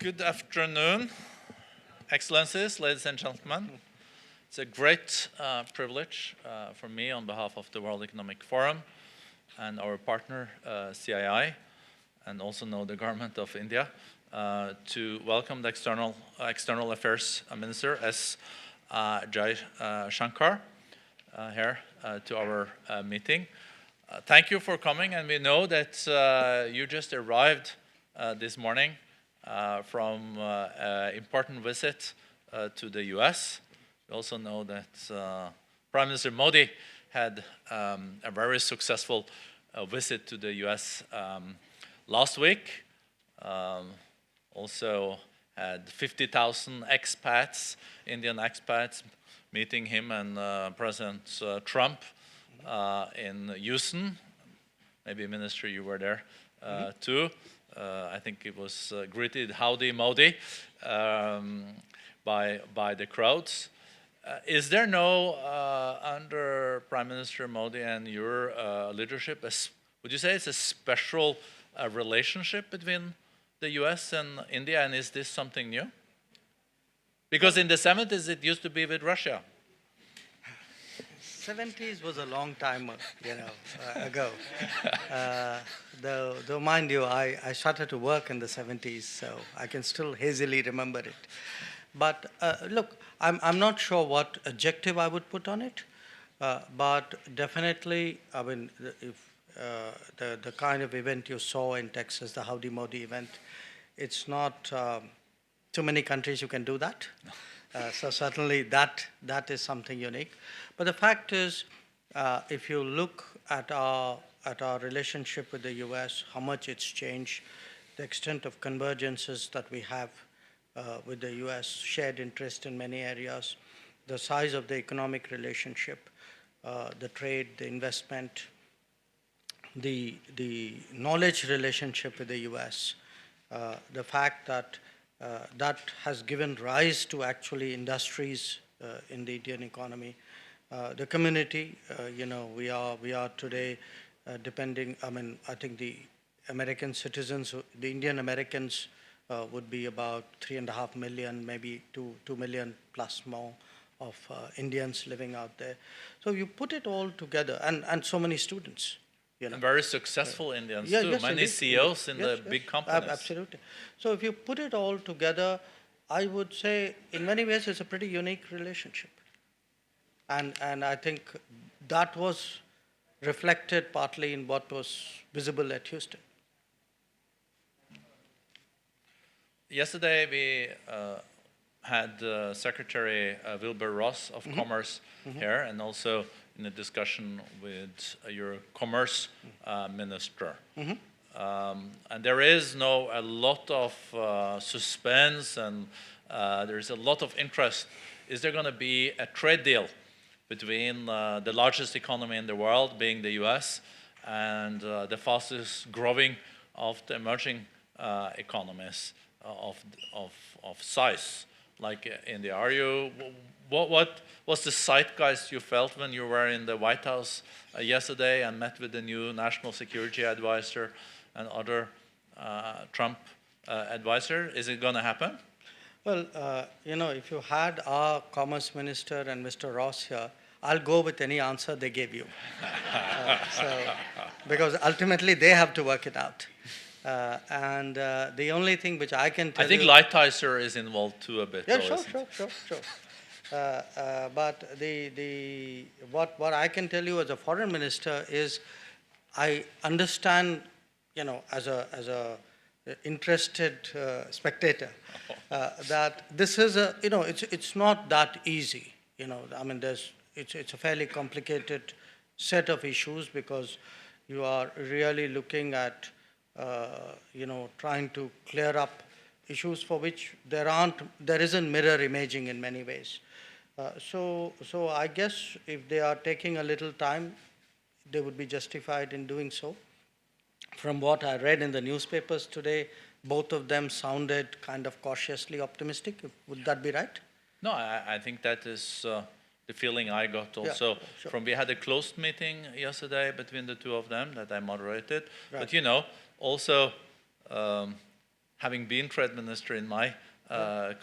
Good afternoon, Excellencies, ladies and gentlemen. It's a great privilege for me on behalf of the World Economic Forum and our partner CII, and also now the Government of India, to welcome the External Affairs Minister S. Jaishankar here to our meeting. Thank you for coming, and we know that you just arrived this morning from an important visit to the US. We also know that Prime Minister Modi had a very successful visit to the US last week. Also had 50,000 expats, Indian expats, meeting him and President Trump in Houston. Maybe Minister, you were there too. I think it was greeted "Howdy Modi" by the crowds. Is there no, under Prime Minister Modi and your leadership, would you say it's a special relationship between the US and India, and is this something new? Because in the 70s it used to be with Russia. 70s was a long time, ago. Though mind you, I started to work in the 70s, so I can still hazily remember it. But look, I'm not sure what adjective I would put on it, but definitely, I mean, if the kind of event you saw in Texas, the Howdy Modi event, it's not too many countries who can do that. So certainly that is something unique. But the fact is, if you look at our relationship with the US, how much it's changed, the extent of convergences that we have with the US, shared interest in many areas, the size of the economic relationship, the trade, the investment, the knowledge relationship with the US, the fact that that has given rise to actually industries in the Indian economy. The community, we are today depending, I think the American citizens, the Indian Americans would be about 3.5 million, maybe 2 million plus more of Indians living out there. So you put it all together, and so many students. And very successful Indians too, yes, many indeed. CEOs in the big companies. Absolutely. So if you put it all together, I would say in many ways it's a pretty unique relationship. And I think that was reflected partly in what was visible at Houston. Yesterday we had Secretary Wilbur Ross of Commerce here, and also in a discussion with your Commerce Minister. And there is a lot of suspense, and there's a lot of interest. Is there going to be a trade deal between the largest economy in the world, being the US, and the fastest growing of the emerging economies of size, like India? Are you, what was the zeitgeist you felt when you were in the White House yesterday and met with the new National Security Advisor and other Trump advisor? Is it going to happen? Well, if you had our Commerce Minister and Mr. Ross here, I'll go with any answer they gave you. Because ultimately they have to work it out. And the only thing which I can tell you... I think Lighthizer is involved too a bit. Yeah, sure. But what I can tell you as a foreign minister is I understand, as a interested spectator, that this is it's not that easy. It's a fairly complicated set of issues because you are really looking at trying to clear up issues for which there isn't mirror imaging in many ways. So I guess if they are taking a little time, they would be justified in doing so. From what I read in the newspapers today, both of them sounded kind of cautiously optimistic. Would that be right? No, I think that is the feeling I got also. Yeah, sure. We had a closed meeting yesterday between the two of them that I moderated. Right. But also having been trade minister in my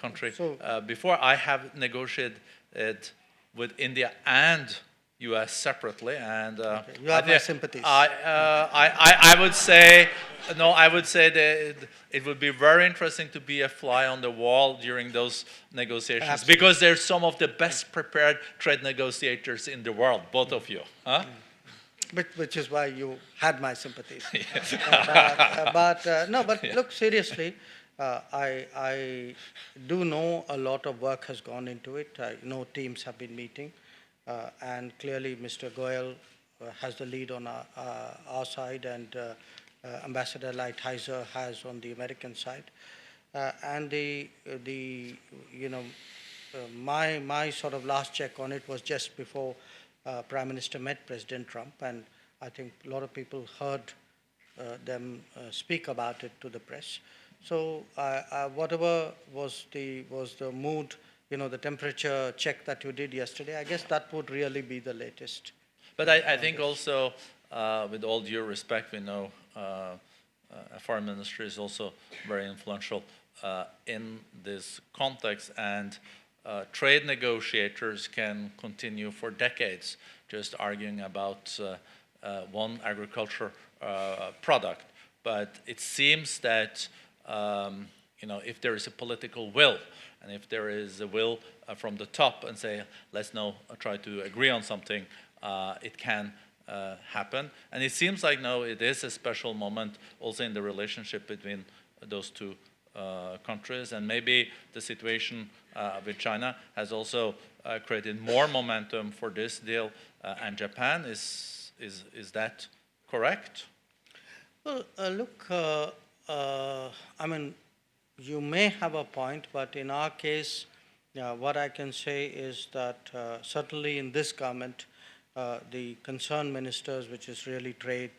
country, So- before I have negotiated it with India and U.S. separately, and You have my sympathies. I would say no. I would say that it would be very interesting to be a fly on the wall during those negotiations, Absolutely. because they're some of the best prepared trade negotiators in the world, both of you. Huh? Which is why you had my sympathies. Yes. Look, seriously, I do know a lot of work has gone into it. I know teams have been meeting, and clearly Mr. Goyal has the lead on our side, and Ambassador Lighthizer has on the American side. And my sort of last check on it was just before Prime Minister met President Trump, and I think a lot of people heard them speak about it to the press. So whatever was the mood, the temperature check that you did yesterday, I guess that would really be the latest. But I think also, with all due respect, we know a foreign ministry is also very influential in this context, and trade negotiators can continue for decades just arguing about one agriculture product. But it seems that if there is a political will, and if there is a will from the top and say, let's now try to agree on something, it can happen. And it seems like now it is a special moment also in the relationship between those two countries. And maybe the situation with China has also created more momentum for this deal and Japan. Is that correct? Well, look, I mean, you may have a point, but in our case, what I can say is that certainly in this government, the concerned ministers, which is really trade,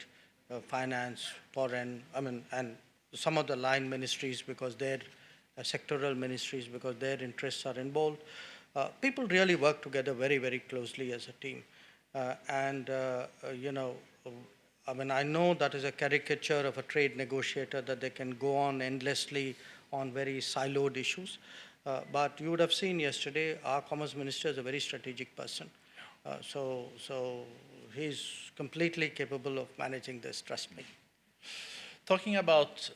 finance, foreign, and some of the line ministries, because their sectoral ministries, because their interests are involved, people really work together very, very closely as a team. I know that is a caricature of a trade negotiator, that they can go on endlessly on very siloed issues. But you would have seen yesterday, our Commerce Minister is a very strategic person. So he's completely capable of managing this, trust me. Talking about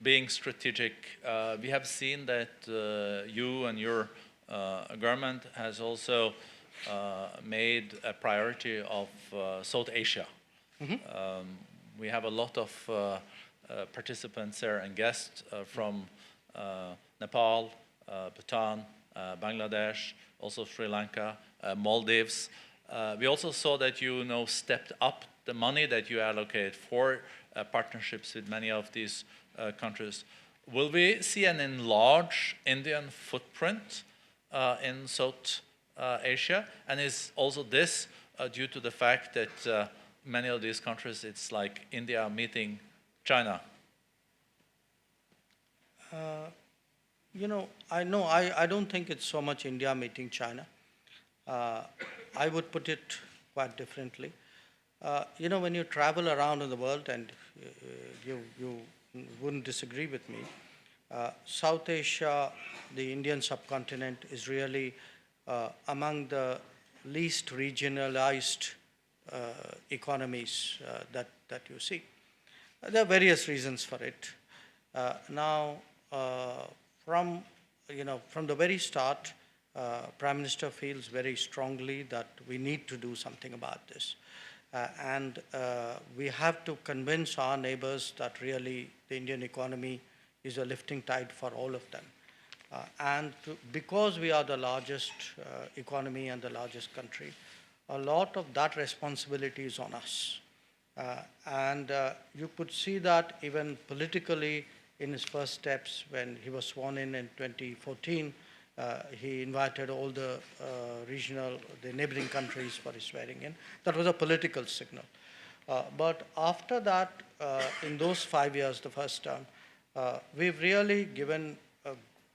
being strategic, we have seen that you and your government has also made a priority of South Asia. Mm-hmm. We have a lot of participants there and guests from Nepal, Bhutan, Bangladesh, also Sri Lanka, Maldives. We also saw that you stepped up the money that you allocate for partnerships with many of these countries. Will we see an enlarged Indian footprint in South Asia? And is also this due to the fact that many of these countries, it's like India meeting China? I don't think it's so much India meeting China. I would put it quite differently. When you travel around in the world, and you wouldn't disagree with me, South Asia, the Indian subcontinent, is really among the least regionalized economies that you see. There are various reasons for it. From the very start, Prime Minister feels very strongly that we need to do something about this. And we have to convince our neighbors that really the Indian economy is a lifting tide for all of them. Because we are the largest economy and the largest country, a lot of that responsibility is on us. You could see that even politically in his first steps when he was sworn in 2014. He invited all the the neighboring countries for his swearing in. That was a political signal. But after that, in those 5 years, the first term, we've really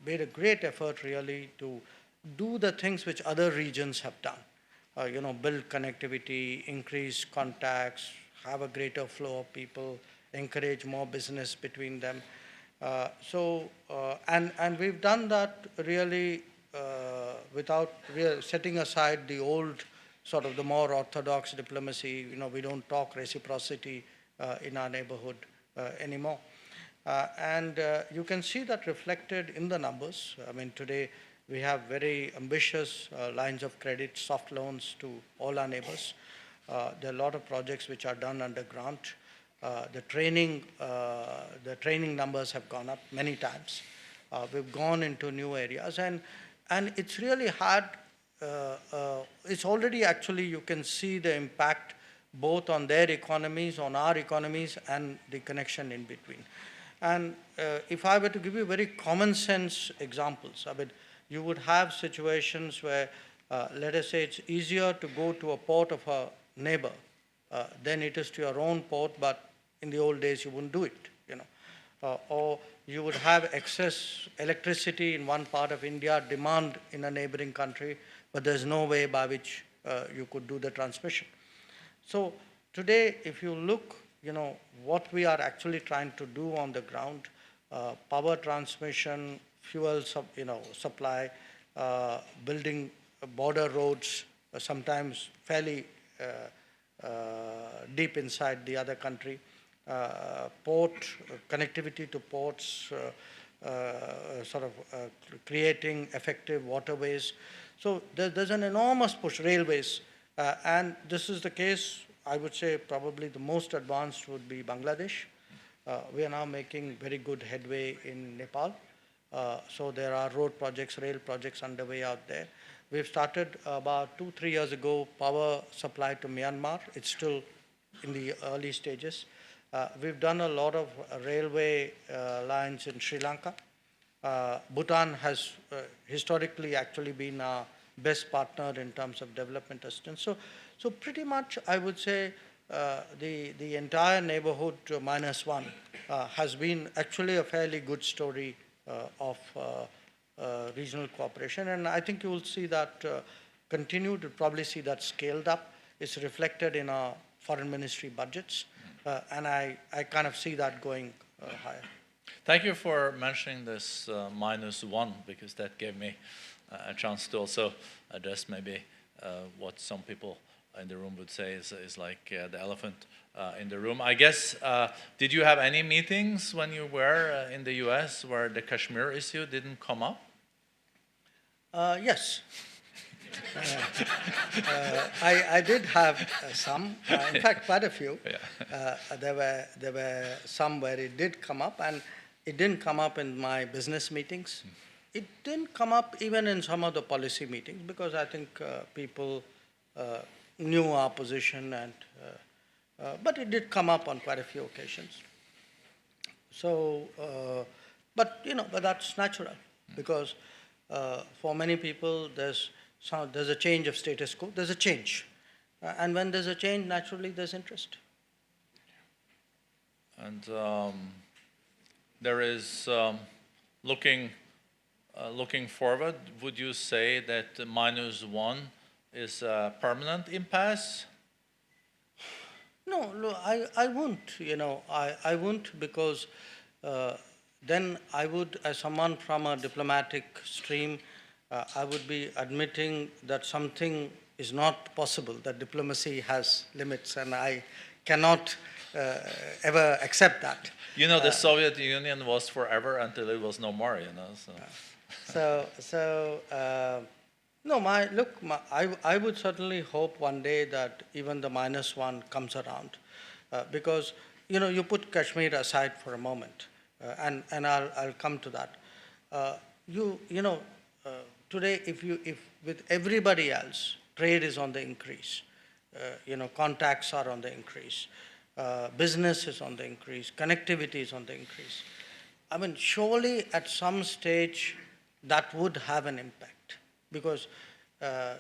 made a great effort really to do the things which other regions have done. Build connectivity, increase contacts, have a greater flow of people, encourage more business between them. And we've done that really without setting aside the old sort of the more orthodox diplomacy. We don't talk reciprocity in our neighborhood anymore. And you can see that reflected in the numbers. I mean, today we have very ambitious lines of credit, soft loans to all our neighbors. There are a lot of projects which are done under grant. The training numbers have gone up many times. We've gone into new areas, and it's really hard. It's already actually, you can see the impact both on their economies, on our economies, and the connection in between. And if I were to give you very common sense examples, I mean, you would have situations where, let us say, it's easier to go to a port of a neighbor than it is to your own port, but in the old days you wouldn't do it, or you would have excess electricity in one part of India, demand in a neighboring country, but there's no way by which you could do the transmission. So today, if you look, what we are actually trying to do on the ground, power transmission, fuel supply, building border roads, sometimes fairly deep inside the other country, port, connectivity to ports, creating effective waterways. So there's an enormous push, railways, and this is the case. I would say probably the most advanced would be Bangladesh. We are now making very good headway in Nepal. So there are road projects, rail projects underway out there. We've started about 2-3 years ago power supply to Myanmar. It's still in the early stages. We've done a lot of railway lines in Sri Lanka. Bhutan has historically actually been our best partner in terms of development assistance. So pretty much I would say the entire neighborhood -1 has been actually a fairly good story of regional cooperation. And I think you will see that continue to probably see that scaled up. It's reflected in our foreign ministry budgets. And I kind of see that going higher. Thank you for mentioning this -1, because that gave me a chance to also address maybe what some people in the room would say is like the elephant in the room. I guess, did you have any meetings when you were in the US where the Kashmir issue didn't come up? Yes. I did have some, in fact, quite a few. Yeah. There were some where it did come up, and it didn't come up in my business meetings. It didn't come up even in some of the policy meetings, because I think people knew our position, and but it did come up on quite a few occasions. So, but that's natural, because for many people there's a change of status quo. There's a change, and when there's a change, naturally there's interest. And there is looking forward. Would you say that -1 is a permanent impasse? No, I won't. I won't, because then I would, as someone from a diplomatic stream, I would be admitting that something is not possible, that diplomacy has limits, and I cannot ever accept that. The Soviet Union was forever until it was no more, No, I would certainly hope one day that even the -1 comes around, because you put Kashmir aside for a moment, and I'll come to that. Today, if with everybody else, trade is on the increase, contacts are on the increase, business is on the increase, connectivity is on the increase. I mean, surely at some stage that would have an impact, because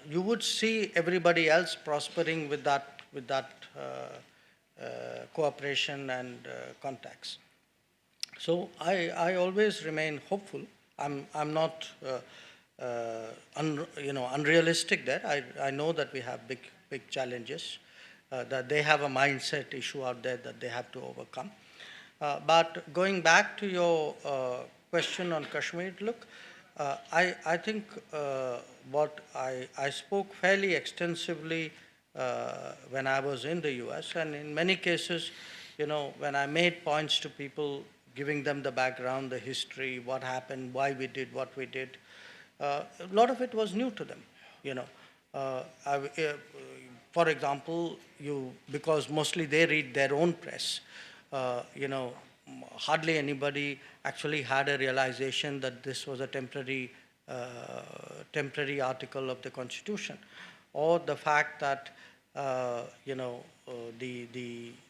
you would see everybody else prospering with that cooperation and contacts. So I always remain hopeful. I'm not unrealistic there. I know that we have big challenges, that they have a mindset issue out there that they have to overcome. But going back to your question on Kashmir, look, I think what I spoke fairly extensively when I was in the US, and in many cases, when I made points to people, giving them the background, the history, what happened, why we did what we did, a lot of it was new to them, you know. For example, because mostly they read their own press, hardly anybody actually had a realization that this was a temporary article of the Constitution, or the fact that the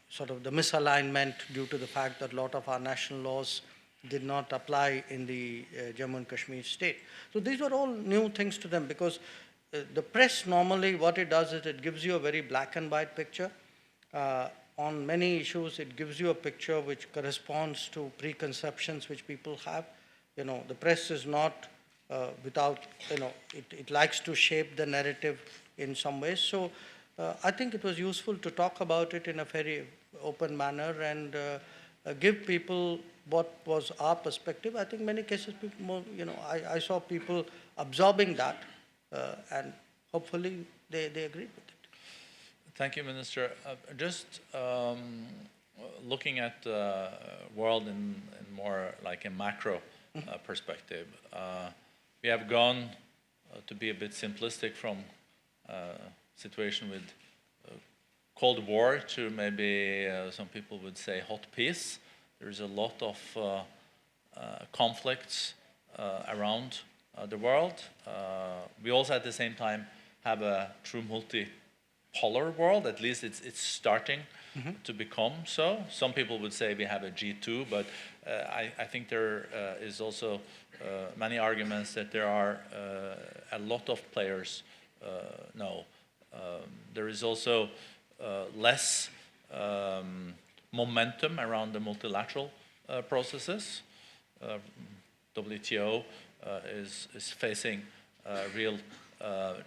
sort of the misalignment due to the fact that a lot of our national laws did not apply in the Jammu and Kashmir state. So these were all new things to them, because the press normally what it does is it gives you a very black and white picture. On many issues, it gives you a picture which corresponds to preconceptions which people have. The press is not without, it likes to shape the narrative in some ways. So I think it was useful to talk about it in a very open manner and give people what was our perspective. I think many cases, people, I saw people absorbing that, and hopefully they agreed with it. Thank you, Minister. Just looking at the world in more like a macro perspective, we have gone, to be a bit simplistic, from situation with Cold War to maybe some people would say hot peace. There's a lot of conflicts around the world. We also at the same time have a true multipolar world. At least it's starting to become so. Some people would say we have a G2, but I think there is also many arguments that there are a lot of players now. There is also less momentum around the multilateral processes. WTO is facing real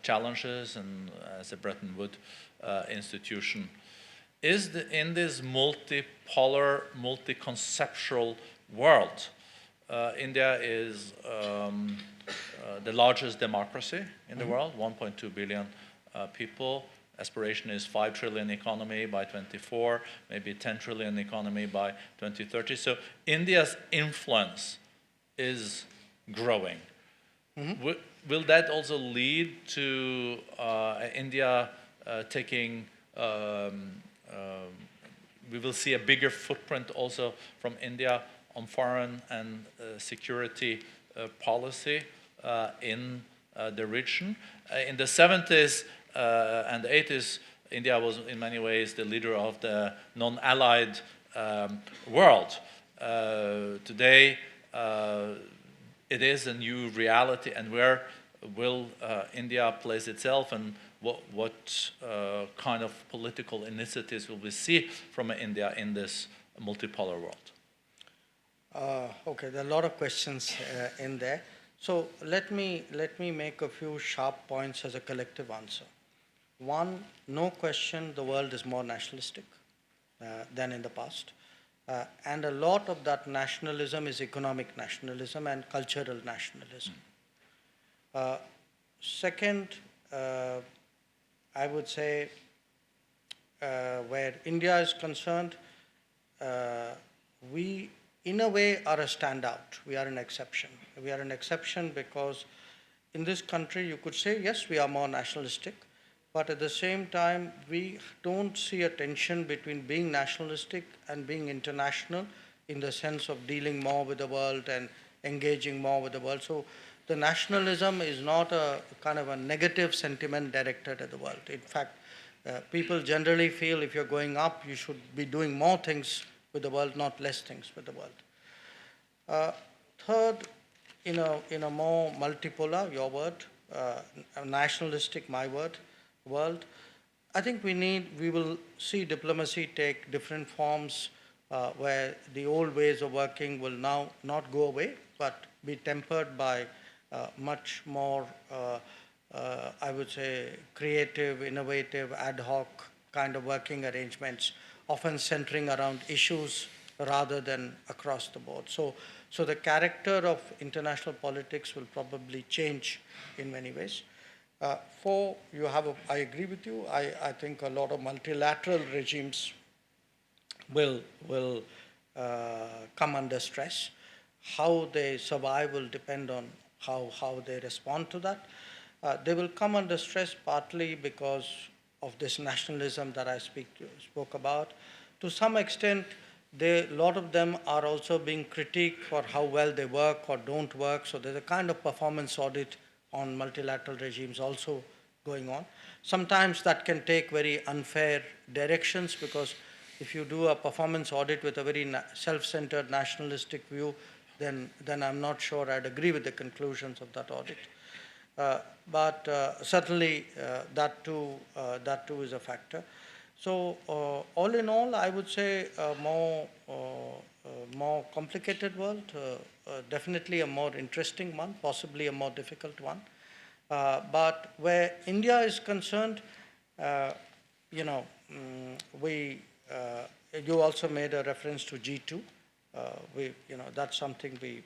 challenges, and as a Bretton Woods institution, in this multipolar, multi-conceptual world, India is the largest democracy in the world, 1.2 billion people. Aspiration is 5 trillion economy by 24, maybe 10 trillion economy by 2030. So India's influence is growing. Will that also lead to India taking, we will see a bigger footprint also from India on foreign and security policy in the region? In the 70s and 80s, India was in many ways the leader of the non-allied world. Today, it is a new reality, and where will India place itself, and what kind of political initiatives will we see from India in this multipolar world? Okay, there are a lot of questions in there. So let me make a few sharp points as a collective answer. One, no question, the world is more nationalistic than in the past. And a lot of that nationalism is economic nationalism and cultural nationalism. Second, I would say where India is concerned, we in a way are a standout. We are an exception. We are an exception because in this country you could say, yes, we are more nationalistic, but at the same time, we don't see a tension between being nationalistic and being international in the sense of dealing more with the world and engaging more with the world. So the nationalism is not a kind of a negative sentiment directed at the world. In fact, people generally feel if you're going up, you should be doing more things with the world, not less things with the world. Third, in a more multipolar, your word, nationalistic, my word, world, I think we will see diplomacy take different forms where the old ways of working will now not go away, but be tempered by much more, I would say, creative, innovative, ad hoc kind of working arrangements, often centering around issues rather than across the board. So the character of international politics will probably change in many ways. I agree with you. I think a lot of multilateral regimes will come under stress. How they survive will depend on how they respond to that. They will come under stress partly because of this nationalism that I spoke about. To some extent, a lot of them are also being critiqued for how well they work or don't work. So there's a kind of performance audit on multilateral regimes also going on. Sometimes that can take very unfair directions, because if you do a performance audit with a very self-centered nationalistic view, then I'm not sure I'd agree with the conclusions of that audit. But certainly that too is a factor. So all in all, I would say a more complicated world, definitely a more interesting one, possibly a more difficult one. But where India is concerned, you know, you also made a reference to G2. That's something we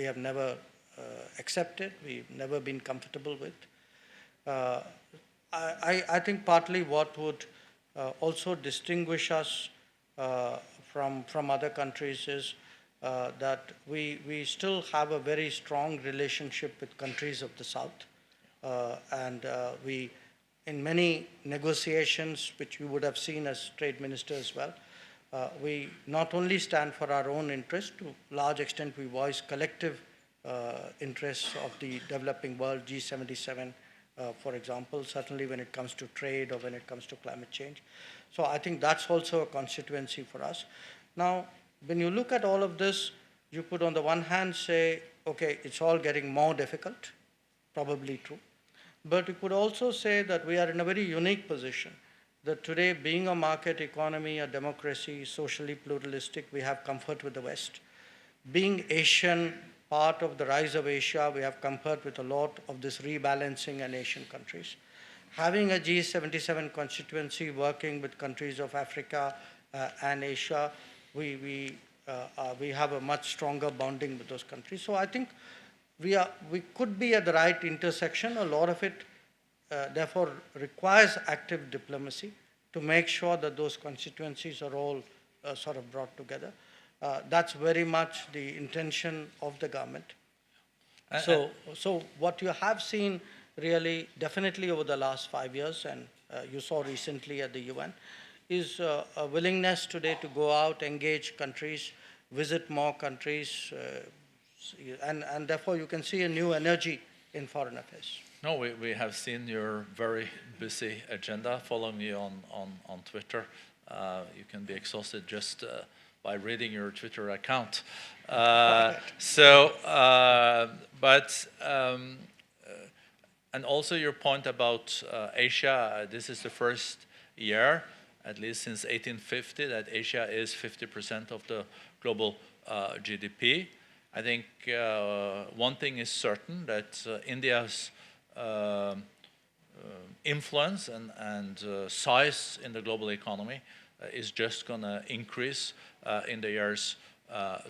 have never accepted. We've never been comfortable with. I think partly what would also distinguish us from other countries is that we still have a very strong relationship with countries of the South. And we, in many negotiations, which we would have seen as trade minister as well, we not only stand for our own interest, to a large extent we voice collective interests of the developing world, G77, for example, certainly when it comes to trade or when it comes to climate change. So I think that's also a constituency for us. Now, when you look at all of this, you could on the one hand say, okay, it's all getting more difficult, probably true. But you could also say that we are in a very unique position, that today, being a market economy, a democracy, socially pluralistic, we have comfort with the West. Being Asian, part of the rise of Asia, we have comfort with a lot of this rebalancing in Asian countries. Having a G77 constituency working with countries of Africa and Asia, we have a much stronger bonding with those countries. So I think we could be at the right intersection. A lot of it, therefore, requires active diplomacy to make sure that those constituencies are all sort of brought together. That's very much the intention of the government. So what you have seen really, definitely over the last 5 years, and you saw recently at the UN, is a willingness today to go out, engage countries, visit more countries, and therefore you can see a new energy in foreign affairs. No, we have seen your very busy agenda, following you on Twitter. You can be exhausted just by reading your Twitter account. And also your point about Asia, this is the first year, at least since 1850, that Asia is 50% of the global GDP. I think one thing is certain, that India's influence and size in the global economy is just going to increase in the years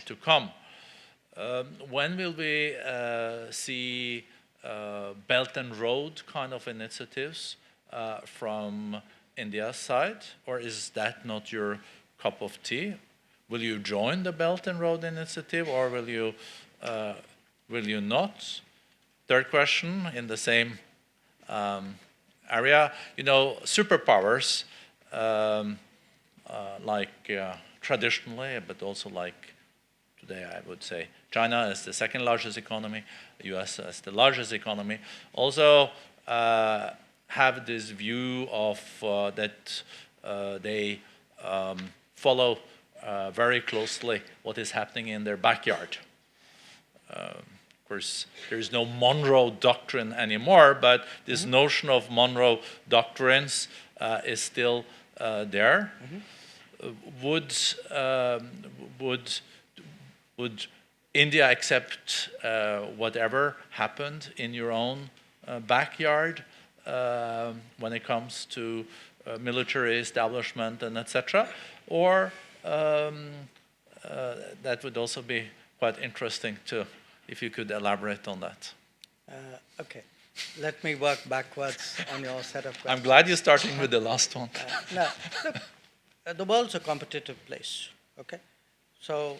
to come. When will we see Belt and Road kind of initiatives from India's side, or is that not your cup of tea? Will you join the Belt and Road Initiative, or will you not? Third question in the same area. You know, superpowers, traditionally, but also like today, I would say China is the second largest economy, the US is the largest economy, also have this view of that they follow very closely what is happening in their backyard. Of course, there is no Monroe Doctrine anymore, but this notion of Monroe Doctrines is still there. Would India accept whatever happened in your own backyard when it comes to military establishment and etc.? Or that would also be quite interesting to, if you could elaborate on that. Okay, let me work backwards on your set of questions. I'm glad you're starting with the last one. No, look, the world's a competitive place, okay? So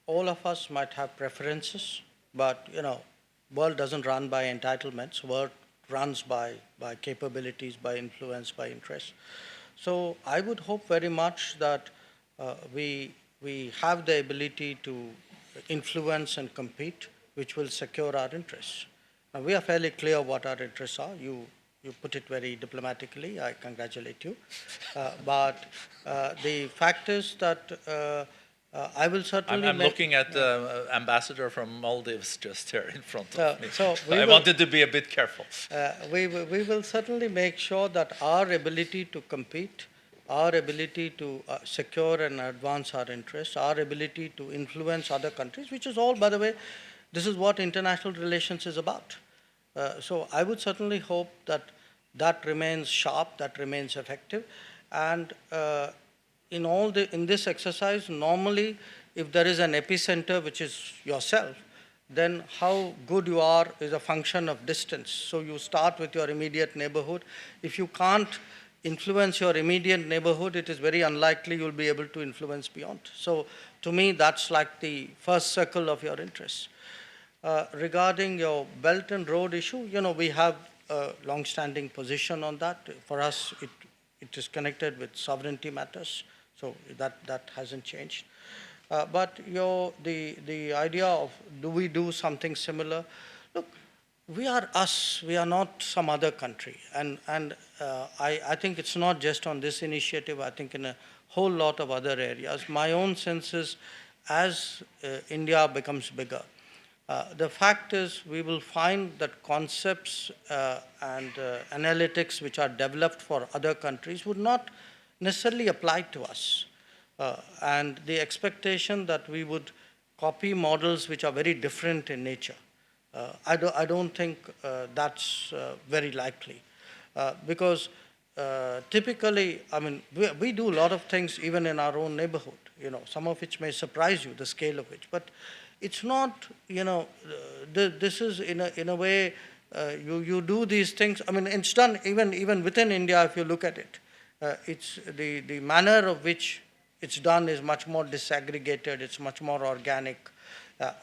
all of us might have preferences, but, world doesn't run by entitlements. World runs by capabilities, by influence, by interest. So I would hope very much that we have the ability to influence and compete, which will secure our interests. Now, we are fairly clear what our interests are. You put it very diplomatically. I congratulate you. But the fact is that I will certainly I'm looking at the ambassador from Maldives just here in front of me. So I wanted to be a bit careful. We will certainly make sure that our ability to compete, our ability to secure and advance our interests, our ability to influence other countries, which is all, by the way, this is what international relations is about. So I would certainly hope that that remains sharp, that remains effective. And in this exercise, normally, if there is an epicenter, which is yourself, then how good you are is a function of distance. So you start with your immediate neighborhood. If you can't influence your immediate neighborhood, it is very unlikely you'll be able to influence beyond. So to me, that's like the first circle of your interests. Regarding your Belt and Road issue, we have a long-standing position on that. For us, it is connected with sovereignty matters, so that hasn't changed. But the idea of do we do something similar? Look, we are us. We are not some other country. And I think it's not just on this initiative. I think in a whole lot of other areas. My own sense is as India becomes bigger, the fact is we will find that concepts and analytics which are developed for other countries would not necessarily apply to us. And the expectation that we would copy models which are very different in nature, I don't think that's very likely. Because typically, I mean, we do a lot of things even in our own neighborhood, some of which may surprise you, the scale of which. But it's not, this is in a way, you do these things. I mean, it's done even within India, if you look at it. It's the manner of which it's done is much more disaggregated, it's much more organic.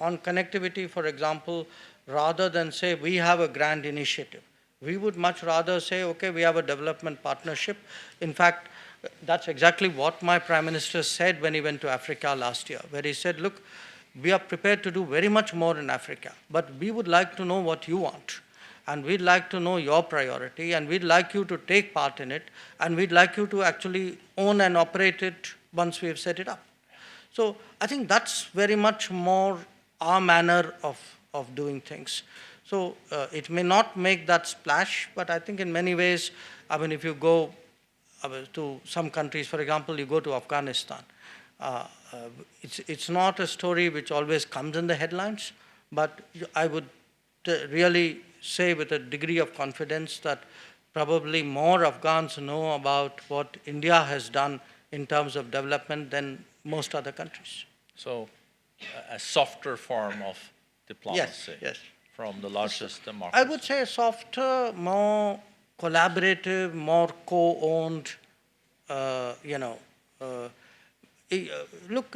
On connectivity, for example, rather than say we have a grand initiative, we would much rather say, okay, we have a development partnership. In fact, that's exactly what my Prime Minister said when he went to Africa last year, where he said, look, we are prepared to do very much more in Africa, but we would like to know what you want. And we'd like to know your priority, and we'd like you to take part in it, and we'd like you to actually own and operate it once we have set it up. So I think that's very much more our manner of doing things. So it may not make that splash, but I think in many ways, I mean, if you go to some countries, for example, you go to Afghanistan, it's not a story which always comes in the headlines, but I would really say with a degree of confidence that probably more Afghans know about what India has done in terms of development than most other countries. So a softer form of diplomacy yes. from the largest democracy. I would say softer, more collaborative, more co-owned, look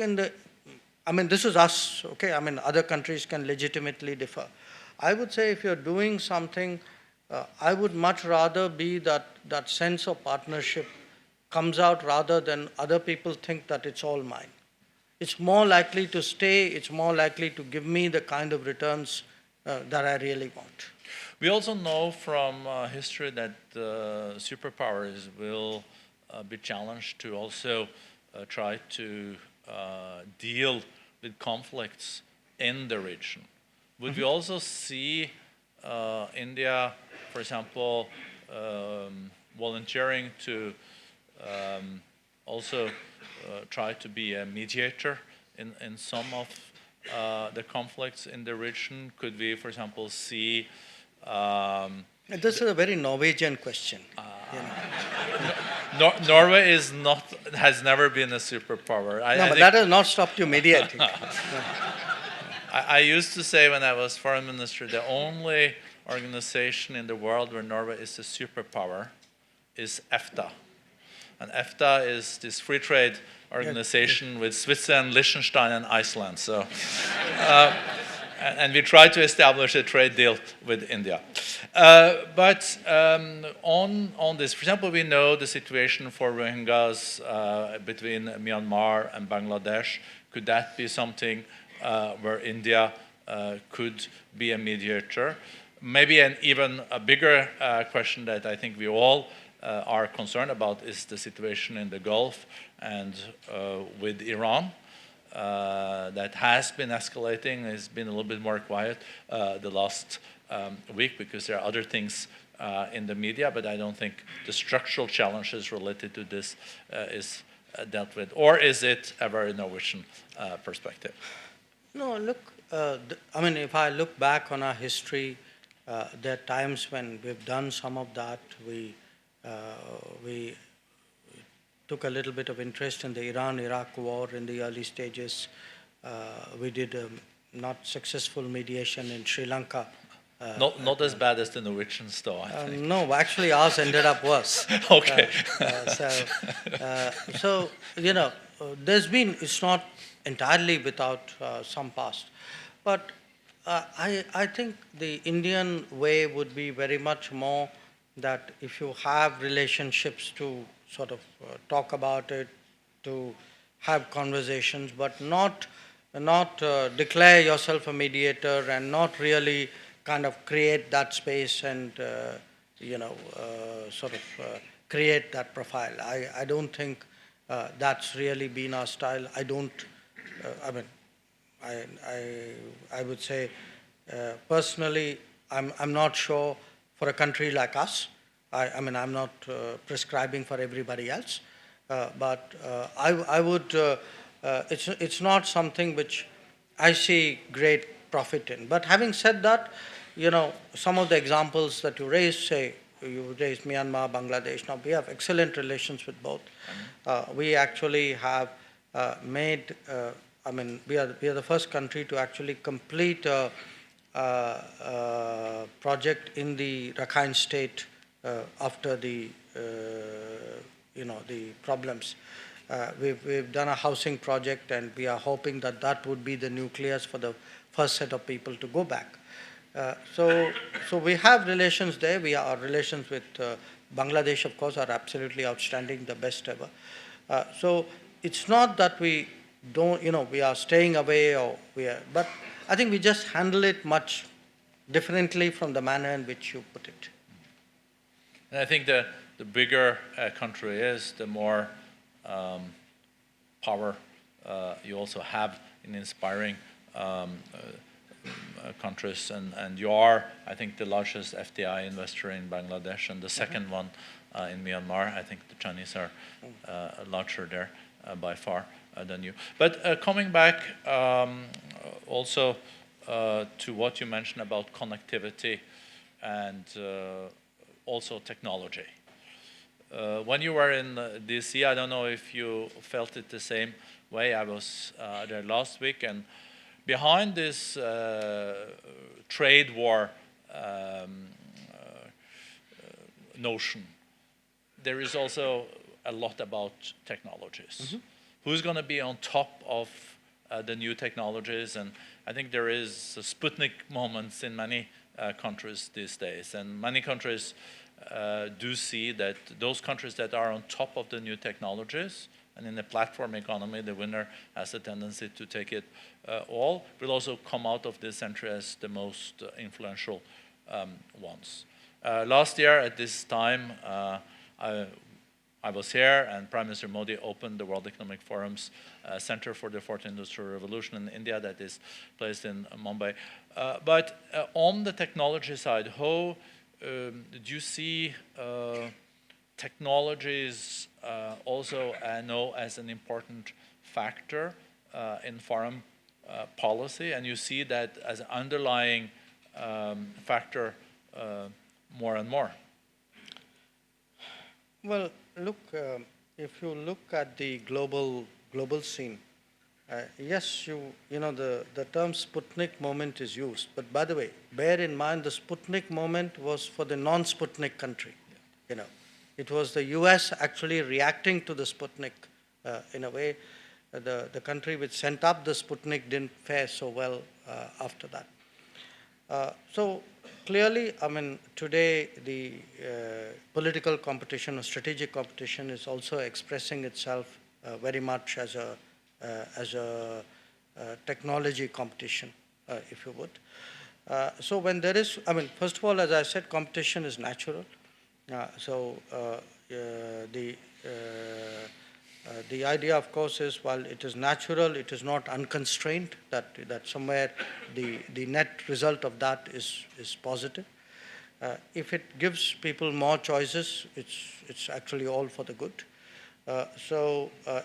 this is us, okay? I mean, other countries can legitimately differ. I would say if you're doing something, I would much rather be that sense of partnership comes out rather than other people think that it's all mine. It's more likely to stay, it's more likely to give me the kind of returns that I really want. We also know from history that superpowers will be challenged to also try to deal with conflicts in the region. Would we also see India, for example, volunteering to also try to be a mediator in some of the conflicts in the region? Could we, for example, see... This is a very Norwegian question. Norway has never been a superpower. No, but that has not stopped you mediating. I used to say when I was foreign minister, the only organization in the world where Norway is a superpower is EFTA. And EFTA is this free trade organization with Switzerland, Liechtenstein, and Iceland. So, and we tried to establish a trade deal with India. But on this, for example, we know the situation for Rohingyas between Myanmar and Bangladesh. Could that be something where India could be a mediator? Maybe an even a bigger question that I think we all are concerned about is the situation in the Gulf and with Iran. That has been escalating. It's been a little bit more quiet the last week because there are other things in the media, but I don't think the structural challenges related to this is dealt with. Or is it a very Norwegian perspective? No, look, I mean, if I look back on our history, there are times when we've done some of that. We took a little bit of interest in the Iran-Iraq war in the early stages. We did a not successful mediation in Sri Lanka. Not as bad as the Norwegians, though, I think. No, actually ours ended up worse. Okay. So, you know, it's not entirely without some past. But I think the Indian way would be very much more that if you have relationships to sort of talk about it, to have conversations, but not declare yourself a mediator and not really kind of create that space and, sort of create that profile. I don't think that's really been our style. I don't, I would say, personally, I'm not sure for a country like us. I mean, I'm not prescribing for everybody else, but I would. It's not something which I see great profit in. But having said that, you know, some of the examples that you raised, say you raised Myanmar, Bangladesh. Now we have excellent relations with both. We actually have made. I mean, we are the first country to actually complete a project in the Rakhine state after the the problems. We've done a housing project, and we are hoping that would be the nucleus for the first set of people to go back. So we have relations there. Our relations with Bangladesh, of course, are absolutely outstanding, the best ever. So it's not that we don't, we are staying away but I think we just handle it much differently from the manner in which you put it. And I think the bigger a country is, the more power you also have in inspiring countries. And you are, I think, the largest FDI investor in Bangladesh and the second one in Myanmar. I think the Chinese are larger there by far than you. But coming back also to what you mentioned about connectivity and also technology. When you were in DC, I don't know if you felt it the same way. I was there last week, and behind this trade war notion, there is also a lot about technologies. Mm-hmm. Who's going to be on top of the new technologies? And I think there is a Sputnik moments in many countries these days, and many countries do see that those countries that are on top of the new technologies, and in the platform economy, the winner has a tendency to take it all, will also come out of this century as the most influential ones. Last year at this time, I was here, and Prime Minister Modi opened the World Economic Forum's Center for the Fourth Industrial Revolution in India that is placed in Mumbai. But on the technology side, how did you see technologies also know as an important factor in foreign policy, and you see that as an underlying factor more and more? Well, look, if you look at the global scene, yes, you know the term Sputnik moment is used, but by the way, bear in mind the Sputnik moment was for the non-Sputnik country. You know, it was the U.S. actually reacting to the Sputnik in a way. The country which sent up the Sputnik didn't fare so well after that. So clearly, I mean, today the political competition or strategic competition is also expressing itself very much as a technology competition, if you would. So when there is, I mean, first of all, as I said, competition is natural. The the idea, of course, is while it is natural, it is not unconstrained, that somewhere the net result of that is positive. If it gives people more choices, it's actually all for the good.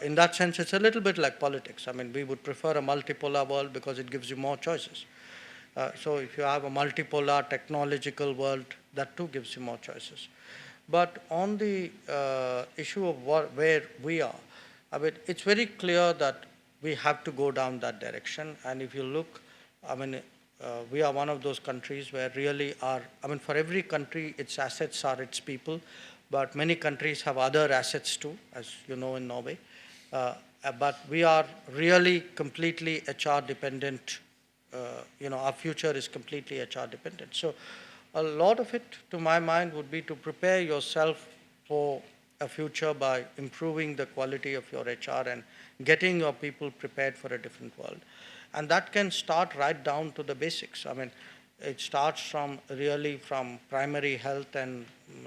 In that sense, it's a little bit like politics. I mean, we would prefer a multipolar world because it gives you more choices. So if you have a multipolar technological world, that too gives you more choices. But on the issue of where we are, I mean, it's very clear that we have to go down that direction. And if you look, I mean, we are one of those countries where really are, I mean, for every country, its assets are its people, but many countries have other assets too, as you know, in Norway. But we are really completely HR dependent. You know, our future is completely HR dependent. So a lot of it, to my mind, would be to prepare yourself for a future by improving the quality of your HR and getting your people prepared for a different world. And that can start right down to the basics. I mean, it starts from really from primary health and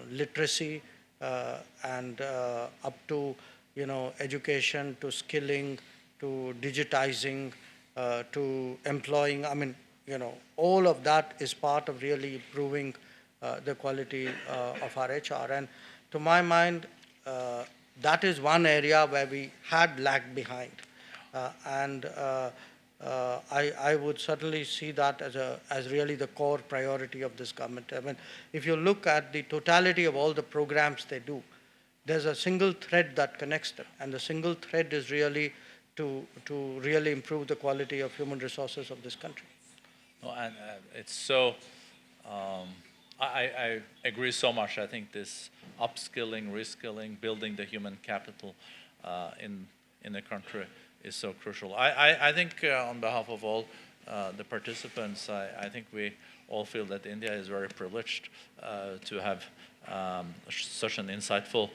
literacy and up to, you know, education, to skilling, to digitizing, to employing. I mean, you know, all of that is part of really improving the quality of our HR. And to my mind, that is one area where we had lagged behind. I would certainly see that as really the core priority of this government. I mean, if you look at the totality of all the programs they do, there's a single thread that connects them, and the single thread is really to really improve the quality of human resources of this country. No, and it's so. I agree so much. I think this upskilling, reskilling, building the human capital in the country is so crucial. I think on behalf of all the participants, I think we all feel that India is very privileged to have such an insightful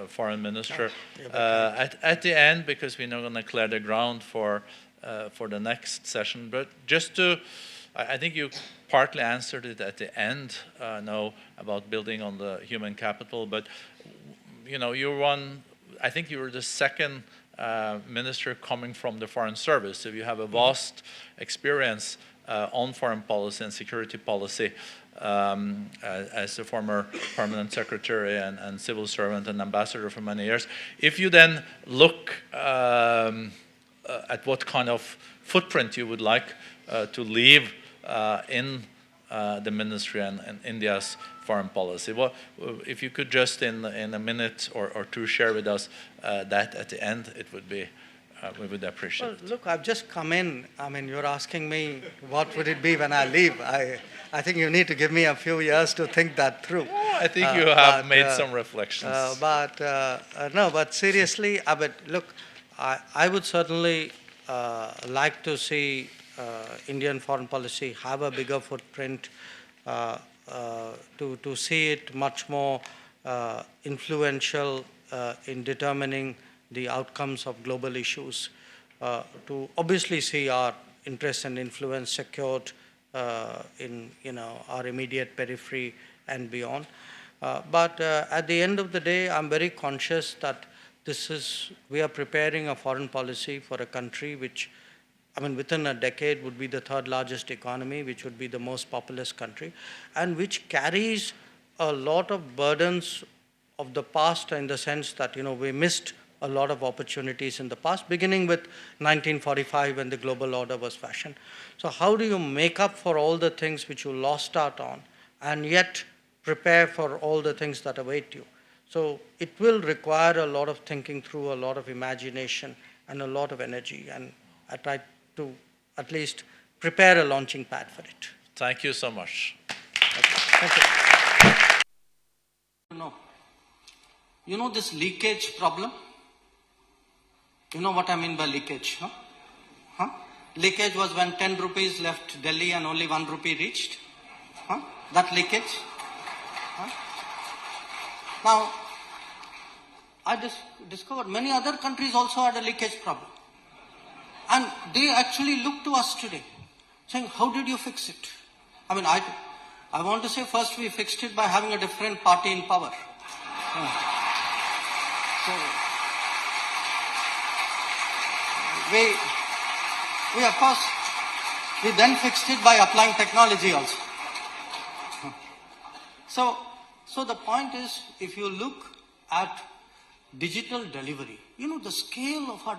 foreign minister at the end, because we're not going to clear the ground for the next session. But just to, I think you partly answered it at the end now about building on the human capital. But you know, you're one. I think you were the second minister coming from the foreign service, so you have a vast experience on foreign policy and security policy. As a former permanent secretary and civil servant and ambassador for many years. If you then look at what kind of footprint you would like to leave in the ministry and India's foreign policy, well, if you could just in a minute or two share with us that at the end, it would be we would appreciate it. Well, look, I've just come in. I mean, you're asking me what would it be when I leave. I think you need to give me a few years to think that through. Oh, I think you have made some reflections. No, but seriously, look, I would certainly like to see Indian foreign policy have a bigger footprint, to see it much more influential in determining the outcomes of global issues, to obviously see our interest and influence secured in, you know, our immediate periphery and beyond. But at the end of the day, I'm very conscious that we are preparing a foreign policy for a country which, I mean, within a decade would be the third largest economy, which would be the most populous country, and which carries a lot of burdens of the past, in the sense that, you know, we missed a lot of opportunities in the past, beginning with 1945 when the global order was fashioned. So how do you make up for all the things which you lost out on and yet prepare for all the things that await you? So it will require a lot of thinking through, a lot of imagination, and a lot of energy. And I try to at least prepare a launching pad for it. Thank you so much. Thank you. You know this leakage problem? You know what I mean by leakage, no? Huh? Leakage was when 10 rupees left Delhi and only 1 rupee reached. Huh? That leakage. Huh? Now, I discovered many other countries also had a leakage problem. And they actually look to us today, saying, how did you fix it? I mean, I want to say first we fixed it by having a different party in power. So, we of course, we then fixed it by applying technology also. So the point is, if you look at digital delivery, you know, the scale of our